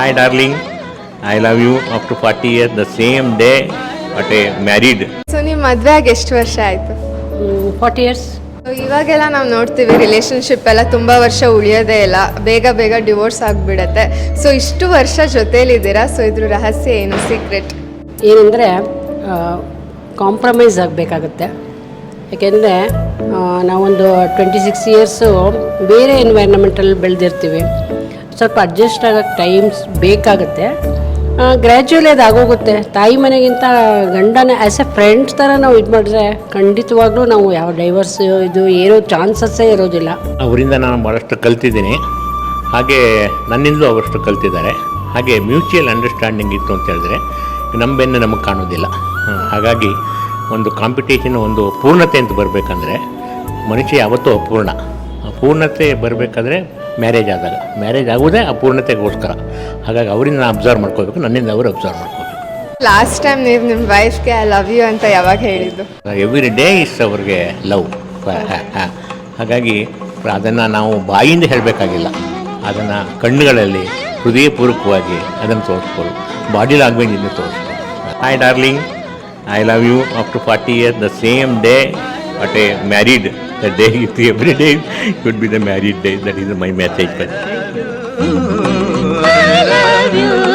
Hi, darling. I love you up to 40 years, the same day, but married. So ನೀವು ಮದುವೆ ಆಗಿ ಎಷ್ಟು ವರ್ಷ ಆಯಿತು? 40 years. ಇವಾಗೆಲ್ಲ ನಾವು ನೋಡ್ತೀವಿ ರಿಲೇಷನ್ಶಿಪ್ ಎಲ್ಲ ತುಂಬ ವರ್ಷ ಉಳಿಯೋದೇ ಇಲ್ಲ, ಬೇಗ ಬೇಗ ಡಿವೋರ್ಸ್ ಆಗಿಬಿಡತ್ತೆ. ಸೊ ಇಷ್ಟು ವರ್ಷ ಜೊತೇಲಿದ್ದೀರಾ, ಸೊ ಇದ್ರ ರಹಸ್ಯ ಏನು, ಸೀಕ್ರೆಟ್ ಏನಂದರೆ ಕಾಂಪ್ರಮೈಸ್ ಆಗಬೇಕಾಗತ್ತೆ. ಯಾಕೆಂದರೆ ನಾವೊಂದು 26 ಇಯರ್ಸು ಬೇರೆ ಎನ್ವೈರ್ನಮೆಂಟಲ್ಲಿ ಬೆಳೆದಿರ್ತೀವಿ. ಸ್ವಲ್ಪ ಅಡ್ಜಸ್ಟ್ ಆಗೋಕ್ಕೆ ಟೈಮ್ಸ್ ಬೇಕಾಗುತ್ತೆ. ಗ್ರ್ಯಾಜುವಲಿ ಅದು ಆಗೋಗುತ್ತೆ. ತಾಯಿ ಮನೆಗಿಂತ ಗಂಡನ ಆ್ಯಸ್ ಎ ಫ್ರೆಂಡ್ಸ್ ಥರ ನಾವು ಇದು ಮಾಡಿದ್ರೆ ಖಂಡಿತವಾಗ್ಲೂ ನಾವು ಯಾವ ಡೈವರ್ಸ್ ಇದು ಏನೋ ಚಾನ್ಸಸ್ಸೇ ಇರೋದಿಲ್ಲ. ಅವರಿಂದ ನಾನು ಭಾಳಷ್ಟು ಕಲ್ತಿದ್ದೀನಿ, ಹಾಗೆ ನನ್ನಿಂದಲೂ ಅವರಷ್ಟು ಕಲ್ತಿದ್ದಾರೆ. ಹಾಗೆ ಮ್ಯೂಚುವಲ್ ಅಂಡರ್ಸ್ಟ್ಯಾಂಡಿಂಗ್ ಇತ್ತು ಅಂತ ಹೇಳಿದ್ರೆ ನಮ್ಮ ಬೆನ್ನು ನಮಗೆ ಕಾಣೋದಿಲ್ಲ. ಹಾಗಾಗಿ ಒಂದು ಕಾಂಪಿಟೇಷನ್, ಒಂದು ಪೂರ್ಣತೆ ಅಂತ ಬರಬೇಕಂದ್ರೆ ಮನುಷ್ಯ ಯಾವತ್ತೂ ಅಪೂರ್ಣ. ಪೂರ್ಣತೆ ಬರಬೇಕಾದ್ರೆ ಮ್ಯಾರೇಜ್ ಆದಾಗ, ಮ್ಯಾರೇಜ್ ಆಗೋದೇ ಅಪೂರ್ಣತೆಗೋಸ್ಕರ. ಹಾಗಾಗಿ ಅವರಿಂದ ನಾನು ಅಬ್ಸರ್ವ್ ಮಾಡ್ಕೋಬೇಕು, ನನ್ನಿಂದ ಅವರು ಅಬ್ಸರ್ವ್ ಮಾಡ್ಕೋಬೇಕು. ಲಾಸ್ಟ್ ಟೈಮ್ ನೀವು ನಿಮ್ಮ ವೈಫ್ಗೆ ಐ ಲವ್ ಯು ಅಂತ ಯಾವಾಗ ಹೇಳಿದ್ದು? ಎವ್ರಿ ಡೇ ಇಸ್ ಅವ್ರಿಗೆ ಲವ್. ಹಾಗಾಗಿ ಅದನ್ನು ನಾವು ಬಾಯಿಂದ ಹೇಳಬೇಕಾಗಿಲ್ಲ, ಅದನ್ನು ಕಣ್ಣುಗಳಲ್ಲಿ ಹೃದಯಪೂರ್ವಕವಾಗಿ ಅದನ್ನು ತೋರಿಸ್ಬೋದು, ಬಾಡಿ ಲ್ಯಾಂಗ್ವೇಜಿಂದ ತೋರಿಸ್ಬೋದು. Hi darling, I love you up to 40 years, the same day, but married. The day, every day could be the married day. That is my message. I love you.